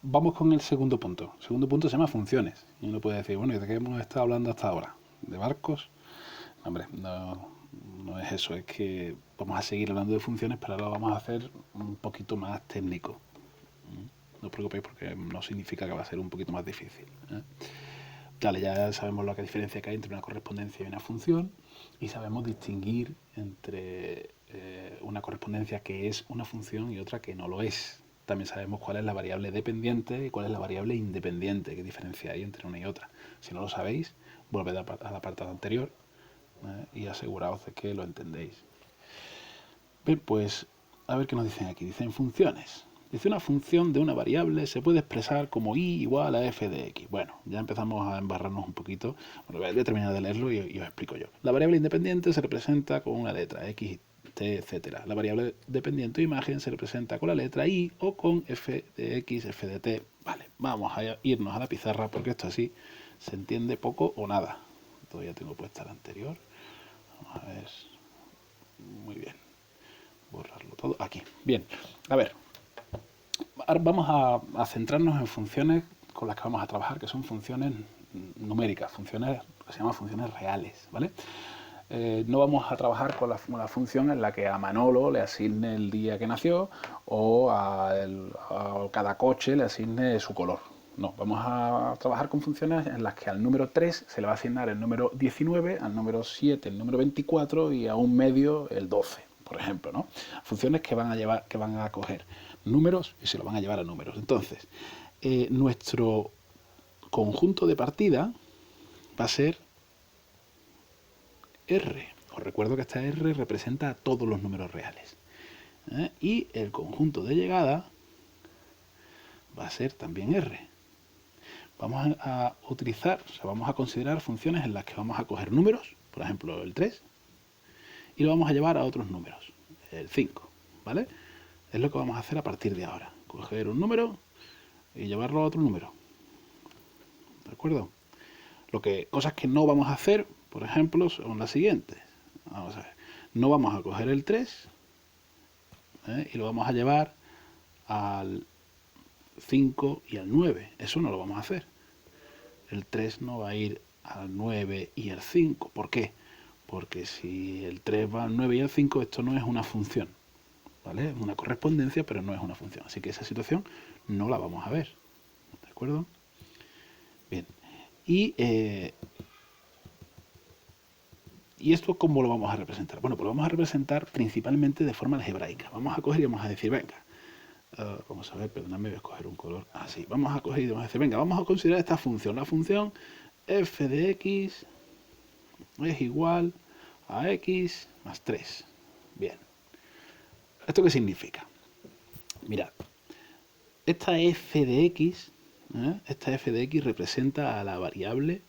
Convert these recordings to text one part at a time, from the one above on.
Vamos con el segundo punto. El segundo punto se llama funciones. Y uno puede decir, bueno, ¿y de qué hemos estado hablando hasta ahora? ¿De barcos? No, hombre, no es eso. Es que vamos a seguir hablando de funciones, pero ahora lo vamos a hacer un poquito más técnico. No os preocupéis porque no significa que va a ser un poquito más difícil. Vale, ya sabemos la diferencia que hay entre una correspondencia y una función y sabemos distinguir entre una correspondencia que es una función y otra que no lo es. También sabemos cuál es la variable dependiente y cuál es la variable independiente, qué diferencia hay entre una y otra. Si no lo sabéis, volved al apartado anterior y aseguraos de que lo entendéis. Bien, pues a ver qué nos dicen aquí. Dicen funciones. Dice una función de una variable se puede expresar como i igual a f de x. Bueno, ya empezamos a embarrarnos un poquito. Bueno, voy a terminar de leerlo y os explico yo. La variable independiente se representa con una letra x, t, etc. La variable dependiente o imagen se representa con la letra i o con f de x, f de t. Vale, vamos a irnos a la pizarra porque esto así se entiende poco o nada. Todavía tengo puesta la anterior. Vamos a ver. Muy bien. Borrarlo todo. Aquí. Bien. A ver. Ahora vamos a centrarnos en funciones con las que vamos a trabajar, que son funciones numéricas, funciones que se llaman funciones reales, ¿vale? No vamos a trabajar con la función en la que a Manolo le asigne el día que nació o a cada coche le asigne su color. No, vamos a trabajar con funciones en las que al número 3 se le va a asignar el número 19, al número 7 el número 24 y a un medio el 12, por ejemplo, ¿no? Funciones que van a coger números y se lo van a llevar a números. Entonces, nuestro conjunto de partida va a ser R. Os recuerdo que esta R representa a todos los números reales. Y el conjunto de llegada va a ser también R. Vamos a utilizar, o sea, vamos a considerar funciones en las que vamos a coger números, por ejemplo el 3, y lo vamos a llevar a otros números, el 5, ¿vale? Es lo que vamos a hacer a partir de ahora. Coger un número y llevarlo a otro número. ¿De acuerdo? Cosas que no vamos a hacer, por ejemplo, son las siguientes. Vamos a ver. No vamos a coger el 3 y lo vamos a llevar al 5 y al 9. Eso no lo vamos a hacer. El 3 no va a ir al 9 y al 5. ¿Por qué? Porque si el 3 va al 9 y al 5, esto no es una función. ¿Vale? Es una correspondencia, pero no es una función. Así que esa situación no la vamos a ver. ¿De acuerdo? Bien. ¿Y esto cómo lo vamos a representar? Bueno, pues lo vamos a representar principalmente de forma algebraica. Vamos a coger y vamos a decir, venga, vamos a ver, perdóname, voy a escoger un color así. Vamos a coger y vamos a decir, venga, vamos a considerar esta función. La función f de x es igual a x más 3. Bien. ¿Esto qué significa? Mirad, esta f de x representa a la variable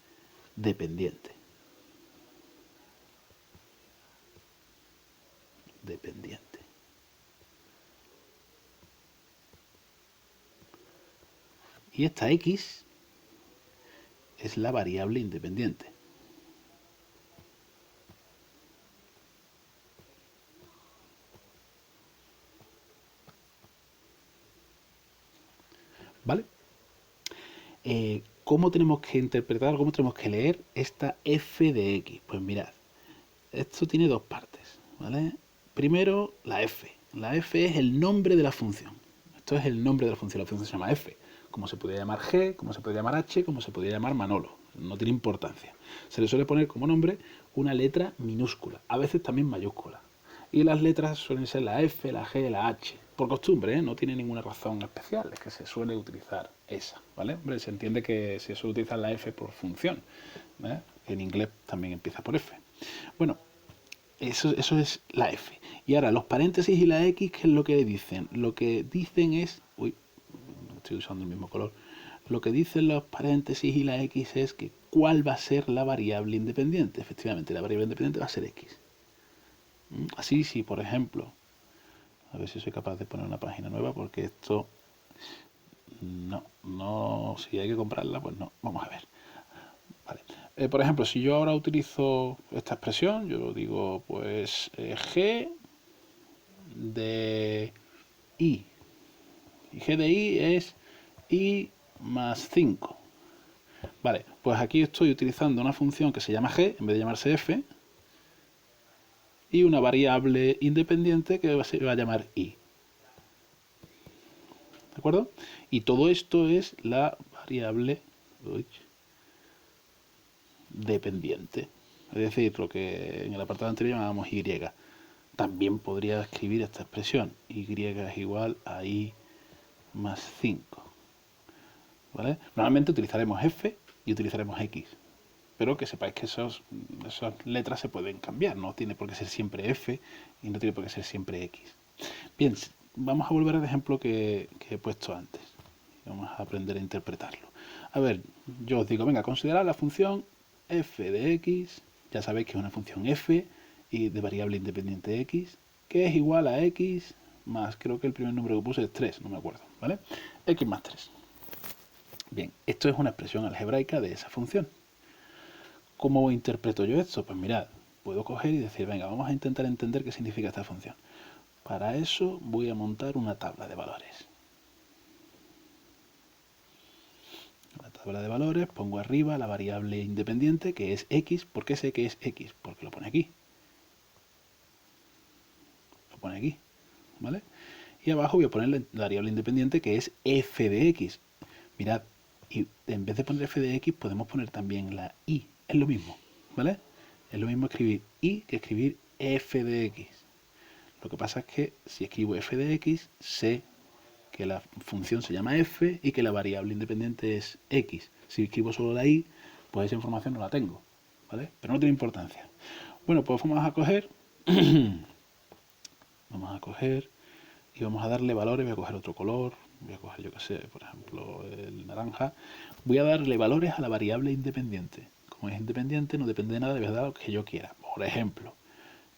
dependiente. Dependiente. Y esta x es la variable independiente. ¿Vale? ¿Cómo tenemos que interpretar, cómo tenemos que leer esta f de x? Pues mirad, esto tiene dos partes, ¿vale? Primero, la f. La f es el nombre de la función. Esto es el nombre de la función se llama f. Como se podría llamar g, como se podría llamar h, como se podría llamar Manolo. No tiene importancia. Se le suele poner como nombre una letra minúscula, a veces también mayúscula. Y las letras suelen ser la F, la G, la H. Por costumbre, ¿eh? No tiene ninguna razón especial, es que se suele utilizar esa, ¿vale? Hombre, se entiende que se suele utilizar la F por función, ¿eh? En inglés también empieza por F. Bueno, eso es la F. Y ahora, los paréntesis y la X, ¿qué es lo que dicen? Lo que dicen es... Uy, estoy usando el mismo color. Lo que dicen los paréntesis y la X es que cuál va a ser la variable independiente. Efectivamente, la variable independiente va a ser X. Así, si por ejemplo, a ver si soy capaz de poner una página nueva, porque esto no, si hay que comprarla, pues no. Vamos a ver. Vale. Por ejemplo, si yo ahora utilizo esta expresión, yo digo, pues G de I. Y G de I es y más 5. Vale, pues aquí estoy utilizando una función que se llama g, en vez de llamarse f, y una variable independiente que se va a llamar i. ¿De acuerdo? Y todo esto es la variable dependiente. Es decir, lo que en el apartado anterior llamábamos y. También podría escribir esta expresión. Y es igual a i más 5. ¿Vale? Normalmente utilizaremos f y utilizaremos x. Pero que sepáis que esas letras se pueden cambiar. No tiene por qué ser siempre f y no tiene por qué ser siempre x. Bien, vamos a volver al ejemplo que he puesto antes. Vamos a aprender a interpretarlo. A ver, yo os digo, venga, considerad la función f de x. Ya sabéis que es una función f y de variable independiente x, que es igual a x más, creo que el primer número que puse es 3, no me acuerdo, ¿vale? X más 3. Bien, esto es una expresión algebraica de esa función. ¿Cómo interpreto yo esto? Pues mirad, puedo coger y decir, venga, vamos a intentar entender qué significa esta función. Para eso voy a montar una tabla de valores. La tabla de valores, pongo arriba la variable independiente que es x. ¿Por qué sé que es x? Porque lo pone aquí. Lo pone aquí, ¿vale? Y abajo voy a poner la variable independiente que es f de x. Mirad, y en vez de poner f de x podemos poner también la y. Es lo mismo, ¿vale? Es lo mismo escribir y que escribir f de x. Lo que pasa es que si escribo f de x, sé que la función se llama f y que la variable independiente es x. Si escribo solo la y, pues esa información no la tengo, ¿vale? Pero no tiene importancia. Bueno, pues vamos a coger y vamos a darle valores. Voy a coger otro color, voy a coger, yo que sé, por ejemplo, el naranja. Voy a darle valores a la variable independiente. Como es independiente, no depende de nada, le voy a dar lo que yo quiera. Por ejemplo,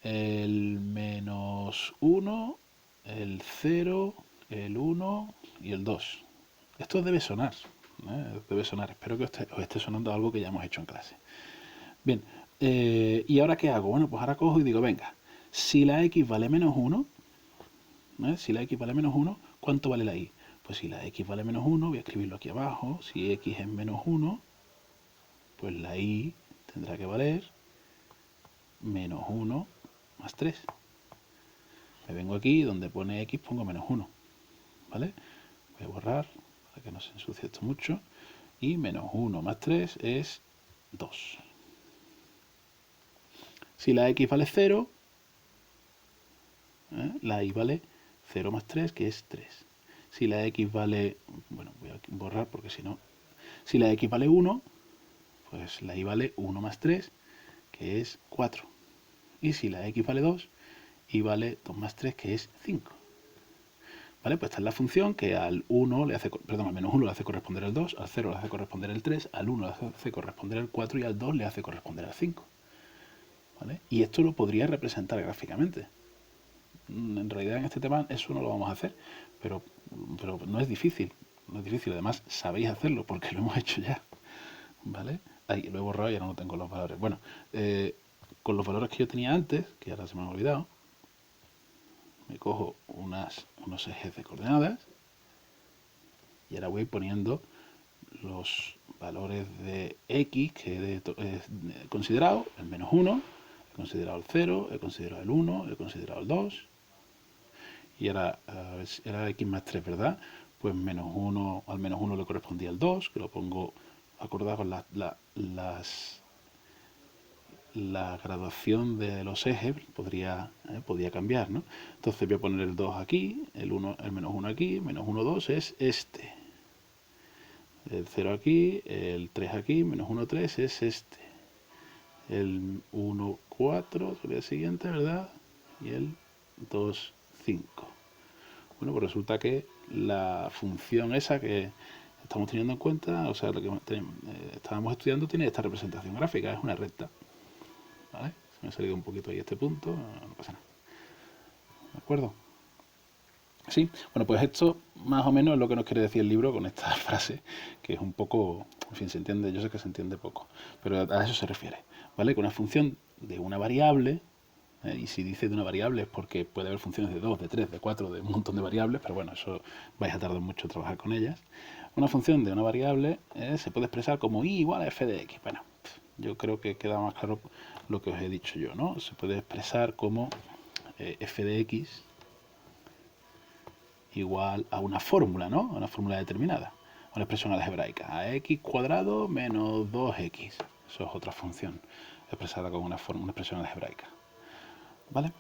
el menos 1, el 0, el 1 y el 2. Esto debe sonar, debe sonar. Espero que os esté sonando algo que ya hemos hecho en clase. Bien, ¿y ahora qué hago? Bueno, pues ahora cojo y digo, venga, si la x vale menos 1, si la x vale menos 1, ¿cuánto vale la y? Pues si la x vale menos 1, voy a escribirlo aquí abajo. Si x es menos 1, pues la y tendrá que valer menos 1 más 3. Me vengo aquí, donde pone x pongo menos 1, ¿vale? Voy a borrar para que no se ensucie esto mucho. Y menos 1 más 3 es 2. Si la x vale 0, la y vale 0 más 3, que es 3. Si la x vale, bueno, voy a borrar porque si no, si la x vale 1, pues la y vale 1 más 3, que es 4. Y si la x vale 2, y vale 2 más 3, que es 5. ¿Vale? Pues esta es la función que al 1 le hace, perdón, al menos 1 le hace corresponder el 2, al 0 le hace corresponder el 3, al 1 le hace corresponder el 4 y al 2 le hace corresponder al 5. ¿Vale? Y esto lo podría representar gráficamente. En realidad en este tema eso no lo vamos a hacer, pero no es difícil, no es difícil. Además sabéis hacerlo porque lo hemos hecho ya, ¿vale? Ahí lo he borrado y ya no tengo los valores. Bueno, con los valores que yo tenía antes, que ahora se me han olvidado, me cojo unos ejes de coordenadas y ahora voy poniendo los valores de x que he considerado, el menos 1, he considerado el 0, he considerado el 1, he considerado el 2, y ahora era x más 3, ¿verdad? Pues menos 1, al menos 1 le correspondía el 2, que lo pongo, acordado con la graduación de los ejes, podía cambiar, ¿no? Entonces voy a poner el 2 aquí, el menos 1 aquí, menos 1, 2 es este. El 0 aquí, el 3 aquí, menos 1, 3 es este. El 1, 4 sería el siguiente, ¿verdad? Y el 2, 5. Bueno, pues resulta que la función esa que estamos teniendo en cuenta, o sea, lo que estábamos estudiando, tiene esta representación gráfica, es una recta. ¿Vale? Se me ha salido un poquito ahí este punto, no pasa nada. ¿De acuerdo? Sí, bueno, pues esto más o menos es lo que nos quiere decir el libro con esta frase, que es un poco, en fin, se entiende, yo sé que se entiende poco, pero a eso se refiere, ¿vale? Que una función de una variable, Y si dice de una variable es porque puede haber funciones de 2, de 3, de 4, de un montón de variables, pero bueno, eso vais a tardar mucho en trabajar con ellas. Una función de una variable se puede expresar como i igual a f de x. Bueno, yo creo que queda más claro lo que os he dicho yo, ¿no? Se puede expresar como f de x igual a una fórmula, ¿no? A una fórmula determinada. Una expresión algebraica. A x cuadrado menos 2x. Eso es otra función expresada con una expresión algebraica. ¿Vale?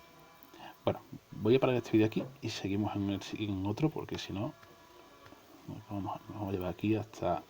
Bueno, voy a parar este vídeo aquí y seguimos en otro, porque si no, nos vamos a llevar aquí hasta